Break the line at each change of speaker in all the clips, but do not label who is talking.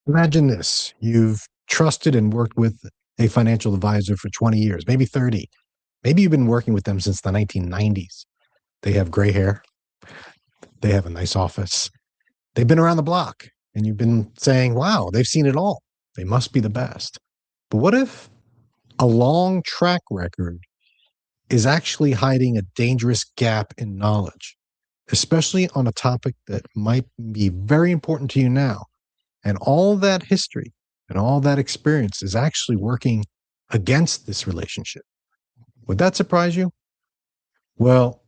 Imagine this. You've trusted and worked with a financial advisor for 20 years, maybe 30. Maybe you've been working with them since the 1990s. They have gray hair. They have a nice office. They've been around the block, and you've been saying, wow, they've seen it all. They must be the best. But what if a long track record is actually hiding a dangerous gap in knowledge, especially on a topic that might be very important to you now? And all that history and all that experience is actually working against this relationship. Would that surprise you? Well,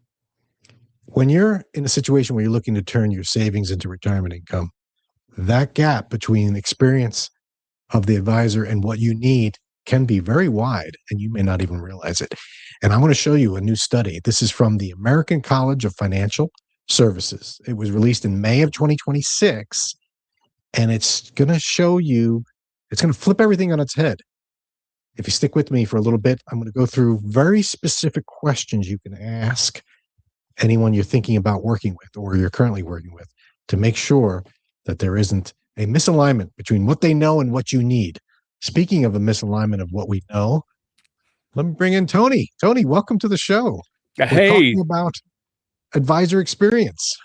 when you're in a situation where you're looking to turn your savings into retirement income, that gap between experience of the advisor and what you need can be very wide, and you may not even realize it. And I want to show you a new study. This is from the American College of Financial Services. It was released in May of 2026, and it's going to show you, it's going to flip everything on its head. If you stick with me for a little bit, I'm going to go through very specific questions you can ask anyone you're thinking about working with or you're currently working with to make sure that there isn't a misalignment between what they know and what you need. Speaking of a misalignment of what we know, let me bring in Tony. Tony, welcome to the show. We're talking about advisor experience.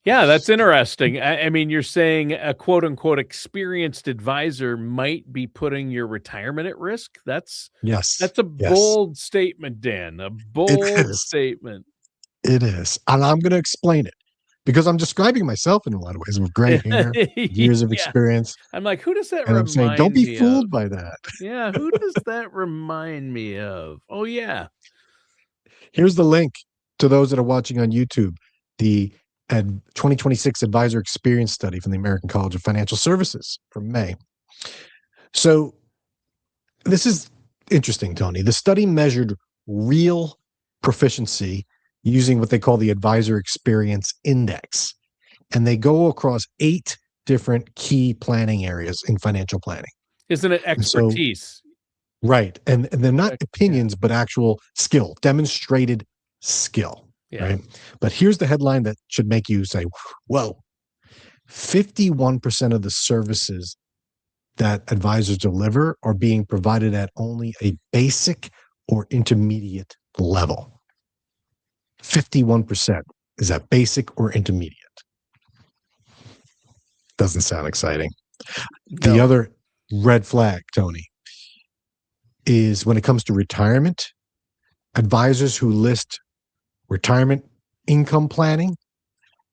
Yeah, that's interesting. I mean, you're saying a quote unquote experienced advisor might be putting your retirement at risk. That's a bold statement, Dan. A bold statement.
It is. And I'm going to explain it because I'm describing myself in a lot of ways with gray hair, years of experience.
I'm like, who does that
and
remind
I'm saying, don't be fooled
of?
by that.
Yeah, who does that remind me of? Oh, yeah.
Here's the link to those that are watching on YouTube. The 2026 Advisor Experience Study from the American College of Financial Services from May. So this is interesting, Tony. The study measured real proficiency using what they call the Advisor Experience Index. And they go across 8 different key planning areas in financial planning.
Isn't it expertise?
Right. And they're not opinions, but actual skill, demonstrated skill.
Yeah.
Right. But here's the headline that should make you say, whoa, 51% of the services that advisors deliver are being provided at only a basic or intermediate level. 51% is at basic or intermediate. Doesn't sound exciting. No. The other red flag, Tony, is when it comes to retirement, advisors who list retirement income planning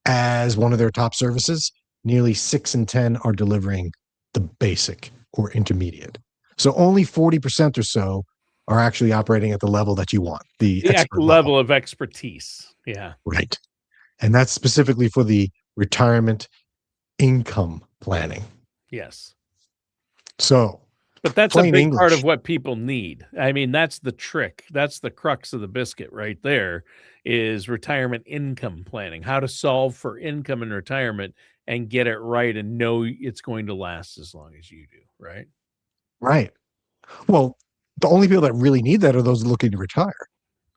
as one of their top services, nearly 6 in 10 are delivering the basic or intermediate. So only 40% or so are actually operating at the level that you want, the expert
level of expertise. Yeah.
Right. And that's specifically for the retirement income planning.
Yes.
So,
but that's a big part of what people need. I mean, that's the trick. That's the crux of the biscuit right there, is retirement income planning, how to solve for income in retirement and get it right and know it's going to last as long as you do. Right.
Right. Well, the only people that really need that are those looking to retire.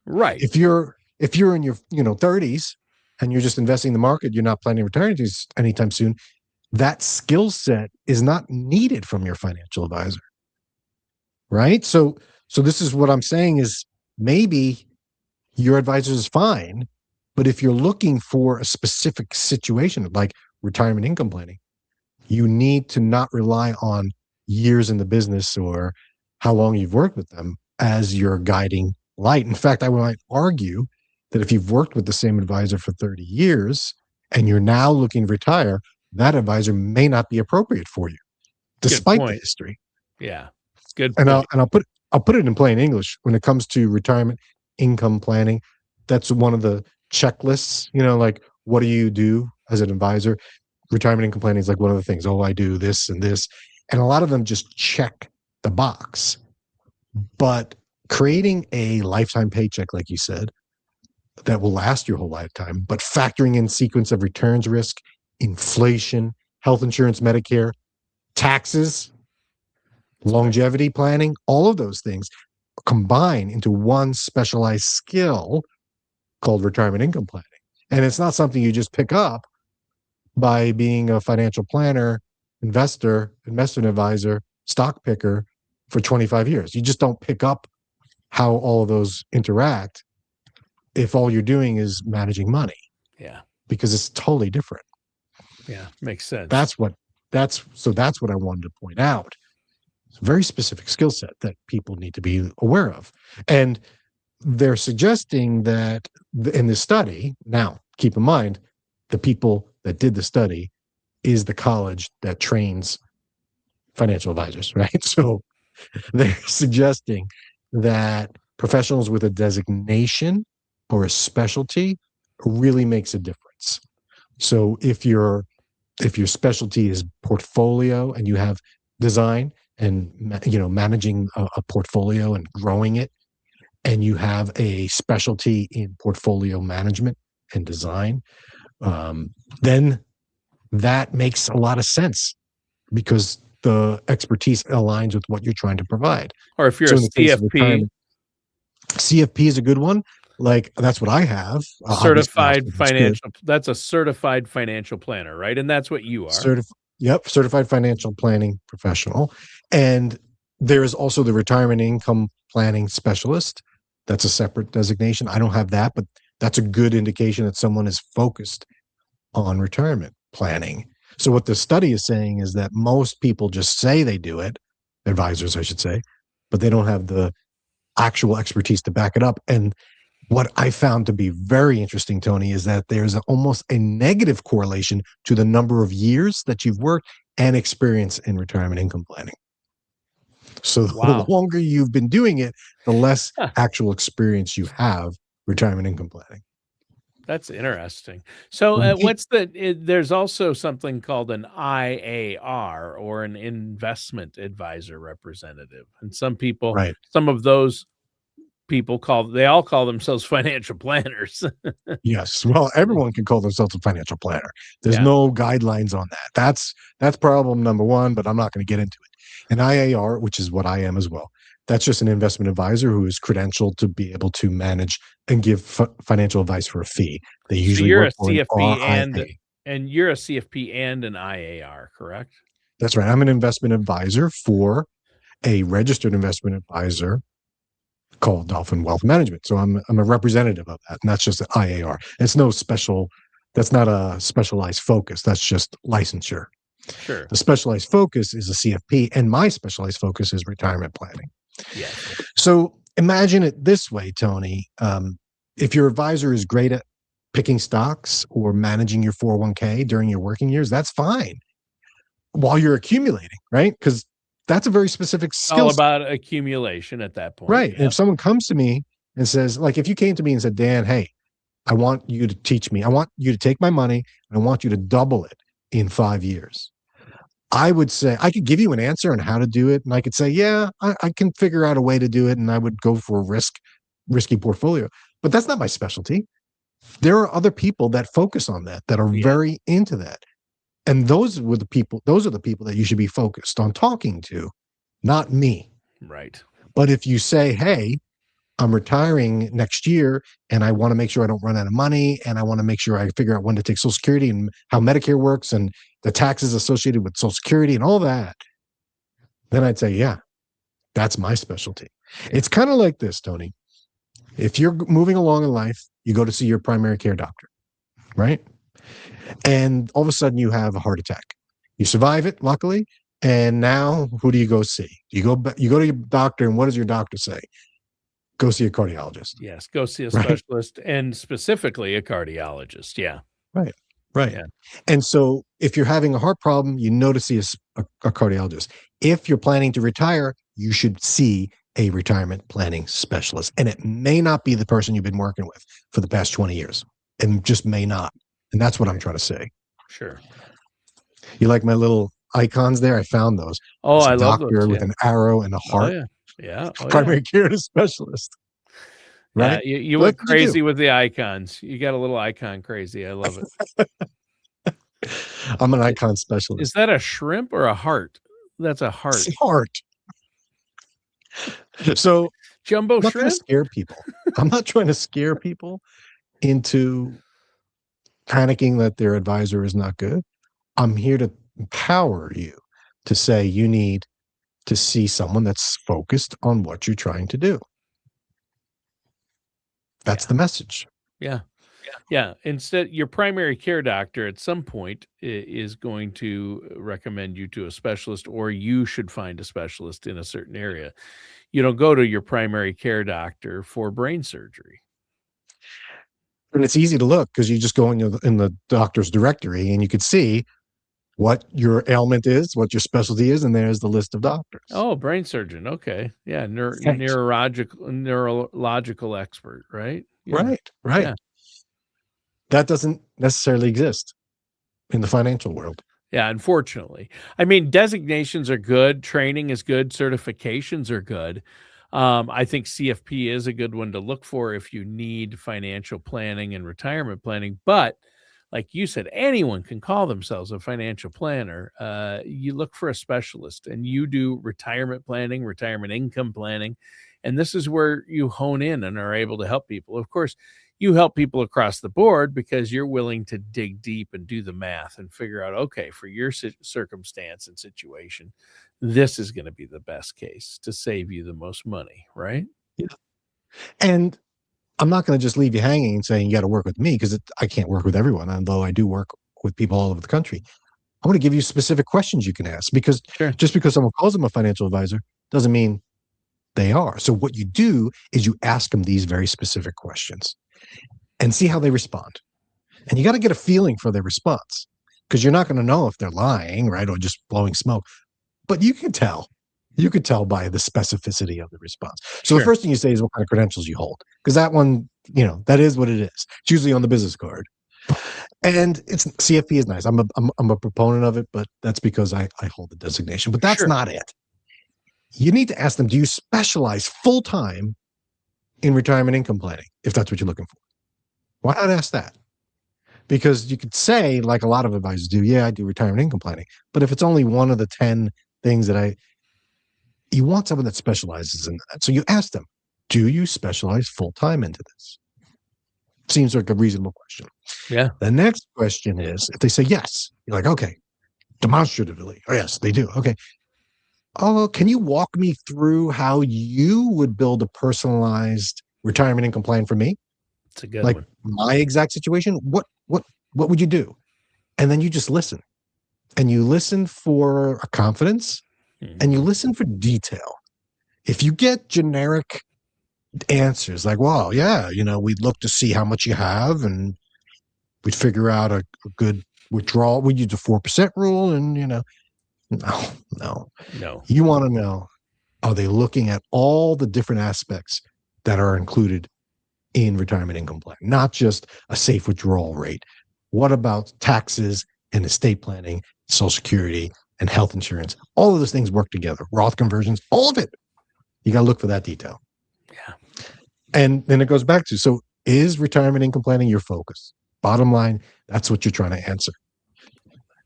Right.
If you're in your 30s and you're just investing in the market, you're not planning retirement anytime soon, that skill set is not needed from your financial advisor. Right? So this is what I'm saying is maybe your advisor is fine, but if you're looking for a specific situation like retirement income planning, you need to not rely on years in the business or how long you've worked with them as your guiding light. In fact, I might argue that if you've worked with the same advisor for 30 years and you're now looking to retire, that advisor may not be appropriate for you, despite the history.
Yeah, good
point.
And
I'll put it in plain English. When it comes to retirement income planning, that's one of the checklists. Like, what do you do as an advisor? Retirement income planning is like one of the things. Oh, I do this and this, and a lot of them just check the box. But creating a lifetime paycheck, like you said, that will last your whole lifetime, but factoring in sequence of returns risk, inflation, health insurance, Medicare, taxes, longevity planning, all of those things combine into one specialized skill called retirement income planning. And it's not something you just pick up by being a financial planner investment advisor, stock picker for 25 years. You just don't pick up how all of those interact if all you're doing is managing money.
Yeah.
Because it's totally different.
Yeah. Makes sense.
That's what I wanted to point out. It's a very specific skill set that people need to be aware of. And they're suggesting that in this study, now keep in mind, the people that did the study is the college that trains financial advisors, right? So they're suggesting that professionals with a designation or a specialty really makes a difference. So if your specialty is portfolio and you have design and managing a portfolio and growing it, and you have a specialty in portfolio management and design, then that makes a lot of sense because the expertise aligns with what you're trying to provide.
Or if you're a CFP,
CFP is a good one. Like that's what I have.
Certified financial. That's a certified financial planner, right? And that's what you are.
Certified financial planning professional. And there is also the retirement income planning specialist. That's a separate designation. I don't have that, but that's a good indication that someone is focused on retirement planning. So what the study is saying is that most people just say they do it, advisors, I should say, but they don't have the actual expertise to back it up. And what I found to be very interesting, Tony, is that there's almost a negative correlation to the number of years that you've worked and experience in retirement income planning. So the longer you've been doing it, the less actual experience you have retirement income planning.
That's interesting. So there's also something called an IAR, or an investment advisor representative. And some of those people they all call themselves financial planners.
Yes. Well, everyone can call themselves a financial planner. There's no guidelines on that. That's problem number one, but I'm not going to get into it. An IAR, which is what I am as well, that's just an investment advisor who is credentialed to be able to manage and give financial advice for a fee. They usually
you're
work
a CFP and you're a CFP and an IAR, correct?
That's right. I'm an investment advisor for a registered investment advisor called Dolphin Wealth Management. So I'm a representative of that, and that's just an IAR. It's no special. That's not a specialized focus. That's just licensure.
Sure.
The specialized focus is a CFP, and my specialized focus is retirement planning.
Yes.
So imagine it this way, Tony. If your advisor is great at picking stocks or managing your 401k during your working years, that's fine while you're accumulating, right? Because that's a very specific skill.
All about accumulation at that point.
Right. And if someone comes to me and says, like, if you came to me and said, Dan, hey, I want you to teach me. I want you to take my money and I want you to double it in 5 years. I would say, I could give you an answer on how to do it. And I could say, yeah, I can figure out a way to do it. And I would go for a risky portfolio. But that's not my specialty. There are other people that focus on that are very into that. And those are the people that you should be focused on talking to, not me.
Right.
But if you say, hey, I'm retiring next year and I want to make sure I don't run out of money and I want to make sure I figure out when to take Social Security and how Medicare works and the taxes associated with Social Security and all that, then I'd say, yeah, that's my specialty. Yeah. It's kind of like this, Tony. If you're moving along in life, you go to see your primary care doctor, right? And all of a sudden you have a heart attack. You survive it, luckily. And now who do you go see? You go to your doctor, and what does your doctor say? Go see a cardiologist.
Yes, go see a specialist, and specifically a cardiologist. Yeah.
Right. Right.
Yeah.
And so if you're having a heart problem, you know to see a cardiologist. If you're planning to retire, you should see a retirement planning specialist. And it may not be the person you've been working with for the past 20 years. And just may not. And that's what I'm trying to say.
Sure.
You like my little icons there? I found those.
Oh, I love those.
Doctor with an arrow and a heart.
Oh, yeah.
Primary care specialist. Right?
Yeah, you went crazy with the icons. You got a little icon crazy. I love it.
I'm an icon specialist.
Is that a shrimp or a heart? That's a heart.
It's a heart. So
jumbo shrimp?
Trying to scare people. I'm not trying to scare people into panicking that their advisor is not good. I'm here to empower you to say you need to see someone that's focused on what you're trying to do. That's
Yeah.
the message.
Yeah. Yeah. Instead, your primary care doctor at some point is going to recommend you to a specialist, or you should find a specialist in a certain area. You don't go to your primary care doctor for brain surgery.
And it's easy to look because you just go in the doctor's directory and you could see what your ailment is, what your specialty is, and there's the list of doctors.
Oh, brain surgeon. Okay. Yeah.
Right.
Neurological expert, right? Yeah.
Right. Right.
Yeah.
That doesn't necessarily exist in the financial world.
Yeah, unfortunately. I mean, designations are good, training is good, certifications are good. I think CFP is a good one to look for if you need financial planning and retirement planning. But like you said, anyone can call themselves a financial planner. You look for a specialist and you do retirement planning, retirement income planning. And this is where you hone in and are able to help people. Of course, you help people across the board because you're willing to dig deep and do the math and figure out, okay, for your circumstance and situation, this is going to be the best case to save you the most money, right?
Yeah. And I'm not going to just leave you hanging and saying you got to work with me because I can't work with everyone, although I do work with people all over the country. I want to give you specific questions you can ask because
Sure.
just because someone calls them a financial advisor doesn't mean they are. So what you do is you ask them these very specific questions and see how they respond. And you got to get a feeling for their response because you're not going to know if they're lying, right, or just blowing smoke. But you can tell. You could tell by the specificity of the response. So the
Sure.
first thing you say is what kind of credentials you hold, because that one, that is what it is. It's usually on the business card. And it's CFP is nice. I'm a proponent of it, but that's because I hold the designation. But that's
Sure.
not it. You need to ask them, do you specialize full time in retirement income planning, if that's what you're looking for? Why not ask that? Because you could say, like a lot of advisors do, yeah, I do retirement income planning. But if it's only one of the 10 things you want someone that specializes in that. So you ask them, do you specialize full time into this? Seems like a reasonable question.
Yeah.
The next question is if they say yes, you're like, okay, demonstratively. Oh, yes, they do. Okay. Oh, can you walk me through how you would build a personalized retirement income plan for me?
It's a good
Like
one.
my exact situation? What would you do? And then you just listen. And you listen for a confidence and you
Mhm.
listen for detail. If you get generic answers like, well, yeah, we'd look to see how much you have and we'd figure out a good withdrawal. We'd use a 4% rule. And, no.
No.
You want to know, are they looking at all the different aspects that are included in retirement income plan, not just a safe withdrawal rate? What about taxes and estate planning, Social Security and health insurance? All of those things work together. Roth conversions, all of it. You got to look for that detail.
Yeah.
And then it goes back to, so is retirement income planning your focus? Bottom line, that's what you're trying to answer.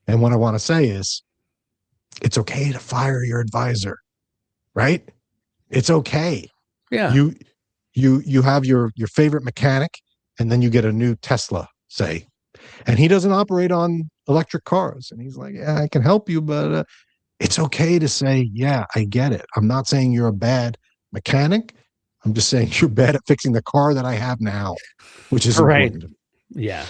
And what I want to say is, it's okay to fire your advisor, right? It's okay.
Yeah.
You have your favorite mechanic, and then you get a new Tesla, say, and he doesn't operate on electric cars, and he's like, yeah, I can help you, but it's okay to say, yeah, I get it. I'm not saying you're a bad mechanic. I'm just saying you're bad at fixing the car that I have now, which is
Right.
important.
Yeah.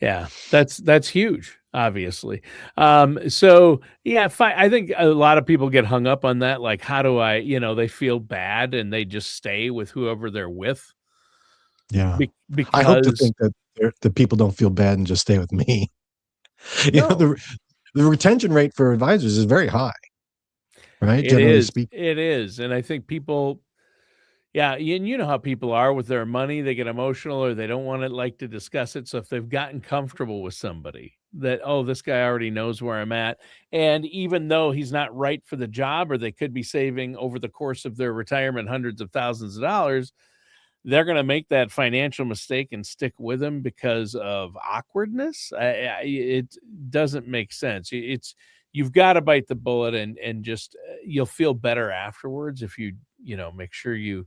Yeah. That's huge, obviously. So yeah, I think a lot of people get hung up on that. Like, how do they feel bad and they just stay with whoever they're with
Yeah. I hope to
because
think that the people don't feel bad and just stay with me.
no,
The retention rate for advisors is very high, right?
it
Generally
is.
speaking.
It is. And I think people, yeah, and you know how people are with their money, they get emotional or they don't want to like to discuss it. So if they've gotten comfortable with somebody that, oh, this guy already knows where I'm at, and even though he's not right for the job or they could be saving over the course of their retirement hundreds of thousands of dollars, they're going to make that financial mistake and stick with him because of awkwardness. It doesn't make sense. You've got to bite the bullet and just you'll feel better afterwards if you make sure you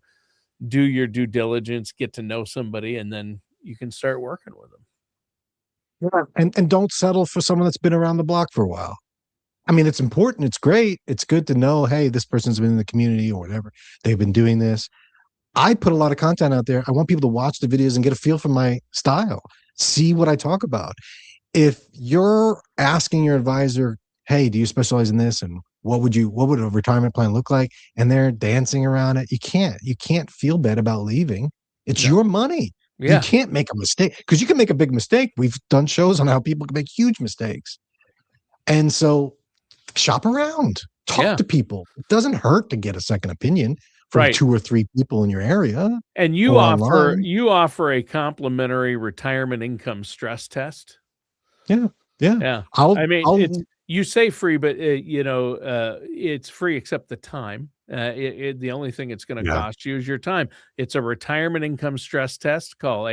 do your due diligence, get to know somebody, and then you can start working with them.
Yeah. And don't settle for someone that's been around the block for a while. I mean, it's important. It's great. It's good to know, hey, this person's been in the community or whatever. They've been doing this. I put a lot of content out there. I want people to watch the videos and get a feel for my style, see what I talk about. If you're asking your advisor, hey, do you specialize in this? And what would a retirement plan look like? And they're dancing around it. You can't feel bad about leaving. It's
No.
your money. You
Yeah.
can't make a mistake because you can make a big mistake. We've done shows on how people can make huge mistakes. And so shop around, talk
Yeah.
to people. It doesn't hurt to get a second opinion from
Right.
2 or 3 people in your area
And
or online.
you offer a complimentary retirement income stress test?
Yeah. Yeah.
Yeah.
I'll
I mean,
I'll
it's you say free, but, it's free except the time. The only thing it's gonna
Yeah.
cost you is your time. It's a retirement income stress test. Call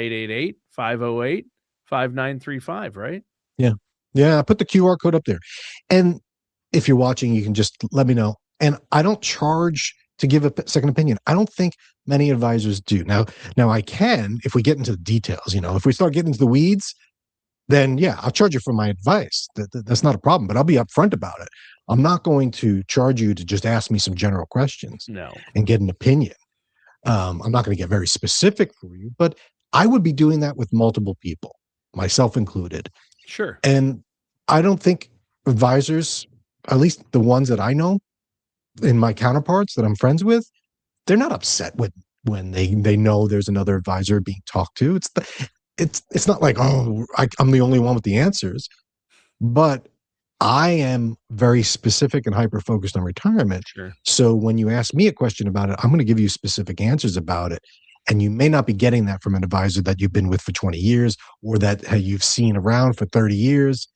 888-508-5935, right?
Yeah. Yeah, I put the QR code up there. And if you're watching, you can just let me know. And I don't charge to give a second opinion. I don't think many advisors do. Now I can if we get into the details, if we start getting into the weeds, then yeah, I'll charge you for my advice. That's not a problem, but I'll be upfront about it. I'm not going to charge you to just ask me some general questions
No.
and get an opinion. I'm not going to get very specific for you, but I would be doing that with multiple people, myself included.
Sure.
And I don't think advisors, at least the ones that I know in my counterparts that I'm friends with, they're not upset when they know there's another advisor being talked to. It's not like, oh, I'm the only one with the answers, but I am very specific and hyper focused on retirement.
Sure.
So when you ask me a question about it, I'm going to give you specific answers about it. And you may not be getting that from an advisor that you've been with for 20 years or that you've seen around for 30 years.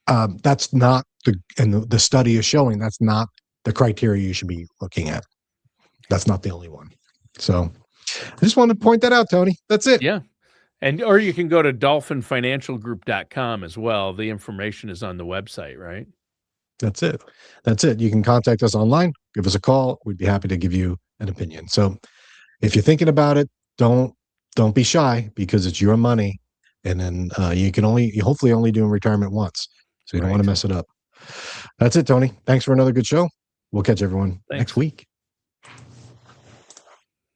That's not the study is showing that's not the criteria you should be looking at. That's not the only one. So I just wanted to point that out, Tony. That's it.
Yeah. Or you can go to dolphinfinancialgroup.com as well. The information is on the website, right?
That's it. That's it. You can contact us online, give us a call. We'd be happy to give you an opinion. So if you're thinking about it, don't be shy because it's your money. And then you hopefully only do in retirement once. So you don't want to
Right.
mess it up. That's it, Tony. Thanks for another good show. We'll catch everyone next
Thanks.
week.